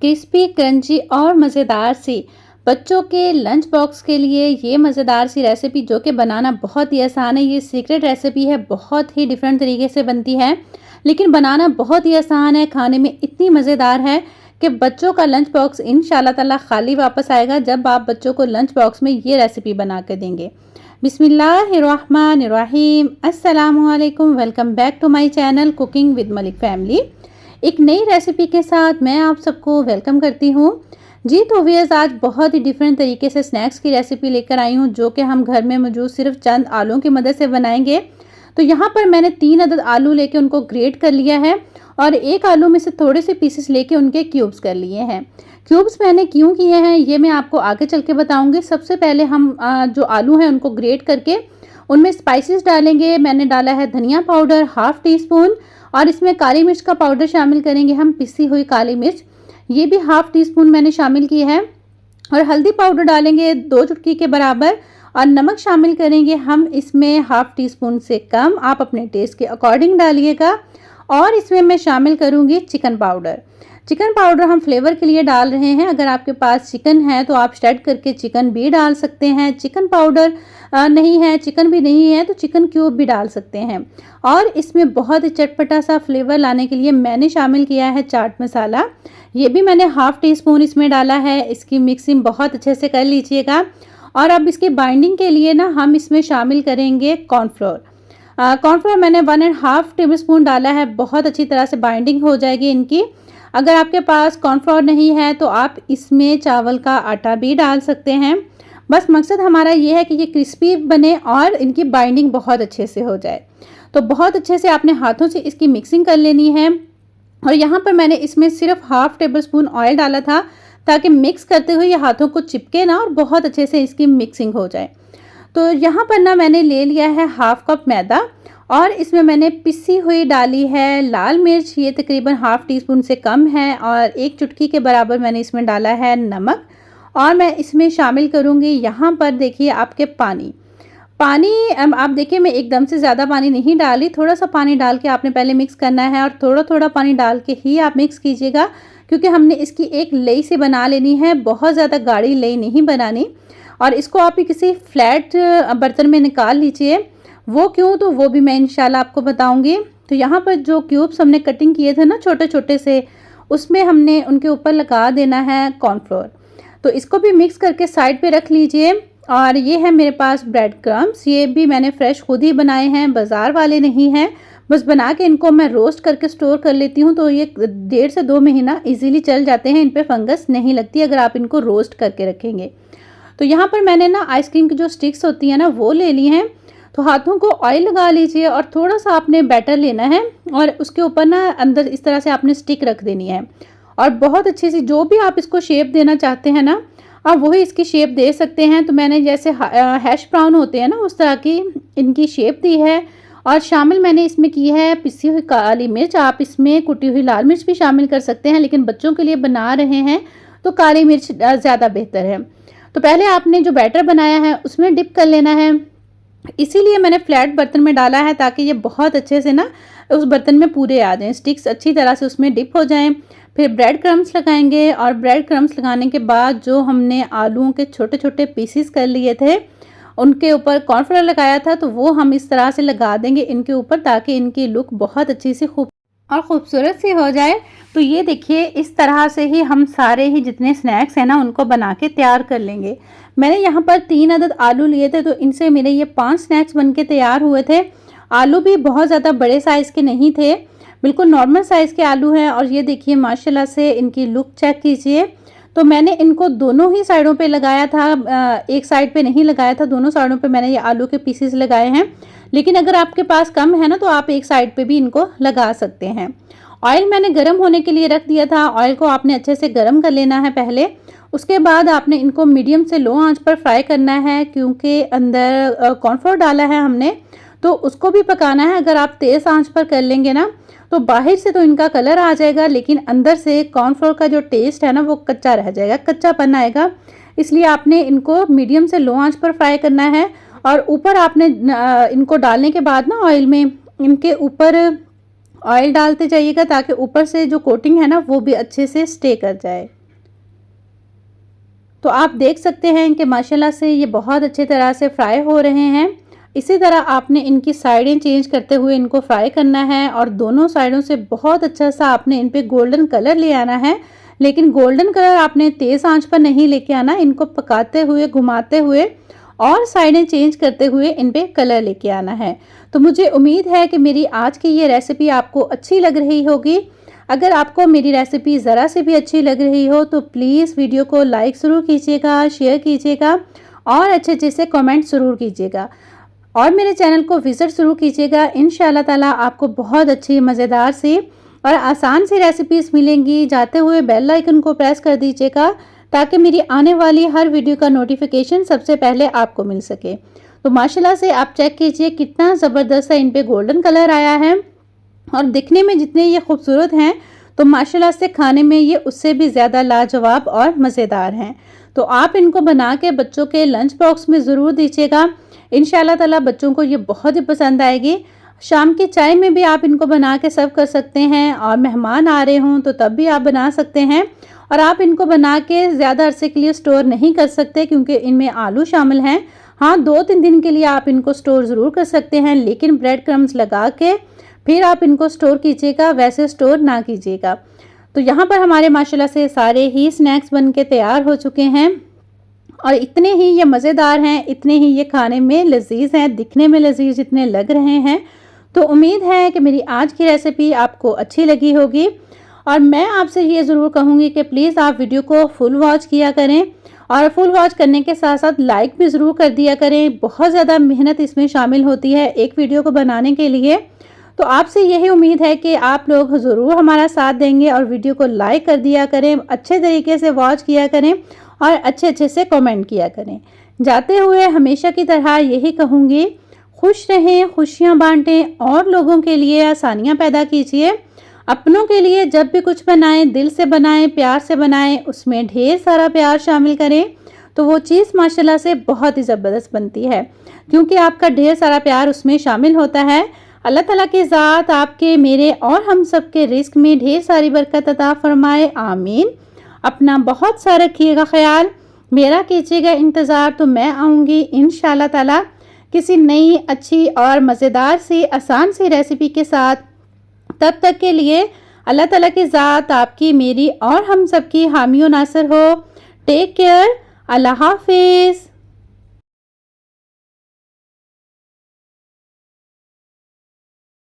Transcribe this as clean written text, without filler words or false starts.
Crispy crunchy और मज़ेदार सी बच्चों के लंच बॉक्स के लिए ये मज़ेदार सी रेसिपी जो कि बनाना बहुत ही आसान है। ये सीक्रेट रेसिपी है, बहुत ही डिफरेंट तरीके से बनती है, लेकिन बनाना बहुत ही आसान है। खाने में इतनी मज़ेदार है कि बच्चों का लंच बॉक्स इंशाल्लाह ताला खाली वापस आएगा जब आप बच्चों को लंच बॉक्स में ये रेसिपी बना कर देंगे। बिस्मिल्लाहिर्रहमानिर्रहीम, अस्सलामुअलैकुम, welcome back to my channel cooking with Malik family. एक नई रेसिपी के साथ मैं आप सबको वेलकम करती हूँ। जी तो व्यूअर्स, आज बहुत ही डिफरेंट तरीके से स्नैक्स की रेसिपी लेकर आई हूँ जो कि हम घर में मौजूद सिर्फ चंद आलूओं की मदद से बनाएंगे। तो यहाँ पर मैंने 3 अदद आलू लेके उनको ग्रेट कर लिया है और एक आलू में से थोड़े से पीसेस लेके उनके क्यूब्स कर लिए हैं। क्यूब्स मैंने क्यों किए हैं ये मैं आपको आगे चल के बताऊंगी। सबसे पहले हम जो आलू हैं उनको ग्रेट करके उनमें स्पाइसेस डालेंगे। मैंने डाला है धनिया पाउडर हाफ टी स्पून और इसमें काली मिर्च का पाउडर शामिल करेंगे हम, पिसी हुई काली मिर्च, ये भी हाफ टी स्पून मैंने शामिल की है। और हल्दी पाउडर डालेंगे 2 चुटकी के बराबर और नमक शामिल करेंगे हम इसमें हाफ टी स्पून से कम, आप अपने टेस्ट के अकॉर्डिंग डालिएगा। और इसमें मैं शामिल करूंगी चिकन पाउडर। चिकन पाउडर हम फ्लेवर के लिए डाल रहे हैं। अगर आपके पास चिकन है तो आप श्रेड करके चिकन भी डाल सकते हैं। चिकन पाउडर नहीं है, चिकन भी नहीं है, तो चिकन क्यूब भी डाल सकते हैं। और इसमें बहुत ही चटपटा सा फ्लेवर लाने के लिए मैंने शामिल किया है चाट मसाला, ये भी मैंने हाफ टी स्पून इसमें डाला है। इसकी मिक्सिंग बहुत अच्छे से कर लीजिएगा। और अब इसकी बाइंडिंग के लिए ना हम इसमें शामिल करेंगे कॉर्नफ्लोर। कॉर्नफ्लोर मैंने 1.5 टेबल स्पून डाला है, बहुत अच्छी तरह से बाइंडिंग हो जाएगी इनकी। अगर आपके पास कॉर्नफ्लोर नहीं है तो आप इसमें चावल का आटा भी डाल सकते हैं। बस मकसद हमारा ये है कि ये क्रिस्पी बने और इनकी बाइंडिंग बहुत अच्छे से हो जाए। तो बहुत अच्छे से आपने हाथों से इसकी मिक्सिंग कर लेनी है। और यहाँ पर मैंने इसमें सिर्फ हाफ टेबल स्पून ऑयल डाला था ताकि मिक्स करते हुए ये हाथों को चिपके ना और बहुत अच्छे से इसकी मिक्सिंग हो जाए। तो यहाँ पर ना मैंने ले लिया है हाफ कप मैदा और इसमें मैंने पिसी हुई डाली है लाल मिर्च, ये तकरीबन हाफ टी स्पून से कम है। और 1 चुटकी के बराबर मैंने इसमें डाला है नमक। और मैं इसमें शामिल करूँगी यहाँ पर देखिए आपके पानी। आप देखिए मैं एकदम से ज़्यादा पानी नहीं डाली, थोड़ा सा पानी डाल के आपने पहले मिक्स करना है और थोड़ा थोड़ा पानी डाल के ही आप मिक्स कीजिएगा, क्योंकि हमने इसकी एक लेई से बना लेनी है, बहुत ज़्यादा गाढ़ी लेई नहीं बनानी। और इसको आप किसी फ्लैट बर्तन में निकाल लीजिए। वो क्यों, तो वो भी मैं इंशाल्लाह आपको बताऊंगी। तो यहाँ पर जो क्यूब्स हमने कटिंग किए थे ना छोटे छोटे से, उसमें हमने उनके ऊपर लगा देना है कॉर्नफ्लोर। तो इसको भी मिक्स करके साइड पे रख लीजिए। और ये है मेरे पास ब्रेड क्रम्स, ये भी मैंने फ्रेश खुद ही बनाए हैं, बाज़ार वाले नहीं हैं। बस बना के इनको मैं रोस्ट करके स्टोर कर लेती हूँ, तो ये 1.5 से 2 महीना इजीली चल जाते हैं। इन पे फंगस नहीं लगती अगर आप इनको रोस्ट करके रखेंगे। तो यहाँ पर मैंने ना आइसक्रीम की जो स्टिक्स होती हैं ना वो ले ली हैं। तो हाथों को ऑयल लगा लीजिए और थोड़ा सा आपने बैटर लेना है और उसके ऊपर ना अंदर इस तरह से आपने स्टिक रख देनी है। और बहुत अच्छी सी जो भी आप इसको शेप देना चाहते हैं ना, आप वही इसकी शेप दे सकते हैं। तो मैंने जैसे हैश ब्राउन होते हैं ना उस तरह की इनकी शेप दी है। और शामिल मैंने इसमें की है पिसी हुई काली मिर्च, आप इसमें कुटी हुई लाल मिर्च भी शामिल कर सकते हैं, लेकिन बच्चों के लिए बना रहे हैं तो काली मिर्च ज़्यादा बेहतर है। तो पहले आपने जो बैटर बनाया है उसमें डिप कर लेना है, इसीलिए मैंने फ्लैट बर्तन में डाला है ताकि ये बहुत अच्छे से ना उस बर्तन में पूरे आ जाएं, स्टिक्स अच्छी तरह से उसमें डिप हो जाएं। फिर ब्रेड क्रम्स लगाएंगे और ब्रेड क्रम्स लगाने के बाद जो हमने आलूओं के छोटे छोटे पीसीस कर लिए थे उनके ऊपर कॉर्नफ्लोर लगाया था, तो वो हम इस तरह से लगा देंगे इनके ऊपर ताकि इनकी लुक बहुत अच्छी सी खूबसूरत सी हो जाए। तो ये देखिए इस तरह से ही हम सारे ही जितने स्नैक्स हैं ना उनको बना के तैयार कर लेंगे। मैंने यहाँ पर 3 अदद आलू लिए थे, तो इनसे मेरे ये 5 स्नैक्स बन के तैयार हुए थे। आलू भी बहुत ज़्यादा बड़े साइज़ के नहीं थे, बिल्कुल नॉर्मल साइज़ के आलू हैं। और ये देखिए माशाल्लाह से इनकी लुक चेक कीजिए। तो मैंने इनको दोनों ही साइडों पे लगाया था, एक साइड पे नहीं लगाया था, दोनों साइडों पे मैंने ये आलू के पीसेस लगाए हैं। लेकिन अगर आपके पास कम है ना तो आप एक साइड पे भी इनको लगा सकते हैं। ऑयल मैंने गर्म होने के लिए रख दिया था, ऑयल को आपने अच्छे से गर्म कर लेना है पहले। उसके बाद आपने इनको मीडियम से लो आंच पर फ्राई करना है, क्योंकि अंदर कॉर्नफ्लोर डाला है हमने, तो उसको भी पकाना है। अगर आप तेज़ आंच पर कर लेंगे ना तो बाहर से तो इनका कलर आ जाएगा, लेकिन अंदर से कॉर्नफ्लोर का जो टेस्ट है ना वो कच्चा रह जाएगा, कच्चापन आएगा। इसलिए आपने इनको मीडियम से लो आंच पर फ्राई करना है। और ऊपर आपने इनको डालने के बाद ना ऑयल में इनके ऊपर ऑयल डालते जाइएगा ताकि ऊपर से जो कोटिंग है ना वो भी अच्छे से स्टे कर जाए। तो आप देख सकते हैं कि माशाल्लाह से ये बहुत अच्छी तरह से फ्राई हो रहे हैं। इसी तरह आपने इनकी साइडें चेंज करते हुए इनको फ्राई करना है और दोनों साइडों से बहुत अच्छा सा आपने इन पे गोल्डन कलर ले आना है। लेकिन गोल्डन कलर आपने तेज़ आंच पर नहीं लेके आना, इनको पकाते हुए, घुमाते हुए और साइडें चेंज करते हुए इन पे कलर लेके आना है। तो मुझे उम्मीद है कि मेरी आज की ये रेसिपी आपको अच्छी लग रही होगी। अगर आपको मेरी रेसिपी ज़रा से भी अच्छी लग रही हो तो प्लीज़ वीडियो को लाइक ज़रूर कीजिएगा, शेयर कीजिएगा और अच्छे से कमेंट ज़रूर कीजिएगा और मेरे चैनल को विज़िट ज़रूर कीजिएगा। इंशाल्लाह ताला आपको बहुत अच्छी, मज़ेदार सी और आसान सी रेसिपीज़ मिलेंगी। जाते हुए बेल आइकन को प्रेस कर दीजिएगा ताकि मेरी आने वाली हर वीडियो का नोटिफिकेशन सबसे पहले आपको मिल सके। तो माशाल्लाह से आप चेक कीजिए कितना ज़बरदस्त इन पे गोल्डन कलर आया है और दिखने में जितने ये खूबसूरत हैं तो माशाल्लाह से खाने में ये उससे भी ज़्यादा लाजवाब और मज़ेदार हैं। तो आप इनको बना के बच्चों के लंच बॉक्स में ज़रूर दीजिएगा। इंशाल्लाह ताला बच्चों को ये बहुत ही पसंद आएगी। शाम की चाय में भी आप इनको बना के सर्व कर सकते हैं और मेहमान आ रहे हों तो तब भी आप बना सकते हैं। और आप इनको बना के ज़्यादा अरसे के लिए स्टोर नहीं कर सकते क्योंकि इनमें आलू शामिल हैं। हाँ, 2-3 दिन के लिए आप इनको स्टोर ज़रूर कर सकते हैं, लेकिन ब्रेड क्रम्स लगा के फिर आप इनको स्टोर कीजिएगा, वैसे स्टोर ना कीजिएगा। तो यहाँ पर हमारे माशाल्लाह से सारे ही स्नैक्स बन के तैयार हो चुके हैं और इतने ही ये मज़ेदार हैं, इतने ही ये खाने में लजीज हैं, दिखने में लजीज जितने लग रहे हैं। तो उम्मीद है कि मेरी आज की रेसिपी आपको अच्छी लगी होगी और मैं आपसे ये ज़रूर कहूँगी कि प्लीज़ आप वीडियो को फुल वॉच किया करें और फुल वॉच करने के साथ साथ लाइक भी ज़रूर कर दिया करें। बहुत ज़्यादा मेहनत इसमें शामिल होती है एक वीडियो को बनाने के लिए। तो आपसे यही उम्मीद है कि आप लोग ज़रूर हमारा साथ देंगे और वीडियो को लाइक कर दिया करें, अच्छे तरीके से वॉच किया करें और अच्छे से कमेंट किया करें। जाते हुए हमेशा की तरह यही कहूँगी, खुश रहें, खुशियाँ बांटें और लोगों के लिए आसानियाँ पैदा कीजिए। अपनों के लिए जब भी कुछ बनाएं दिल से बनाएं, प्यार से बनाएं, उसमें ढेर सारा प्यार शामिल करें तो वो चीज़ माशाल्लाह से बहुत ही ज़बरदस्त बनती है क्योंकि आपका ढेर सारा प्यार उसमें शामिल होता है। अल्लाह ताला की ज़ात आपके, मेरे और हम सब के रिस्क में ढेर सारी बरकत अता फरमाए, आमीन। अपना बहुत सा रखिएगा ख्याल, मेरा कीजिएगा इंतज़ार। तो मैं आऊँगी इंशाल्लाह ताला किसी नई, अच्छी और मज़ेदार सी, आसान सी रेसिपी के साथ। तब तक के लिए अल्लाह ताला की ज़ात आपकी, मेरी और हम सब की हामी और नासिर हो। टेक केयर, अल्लाह हाफिज़।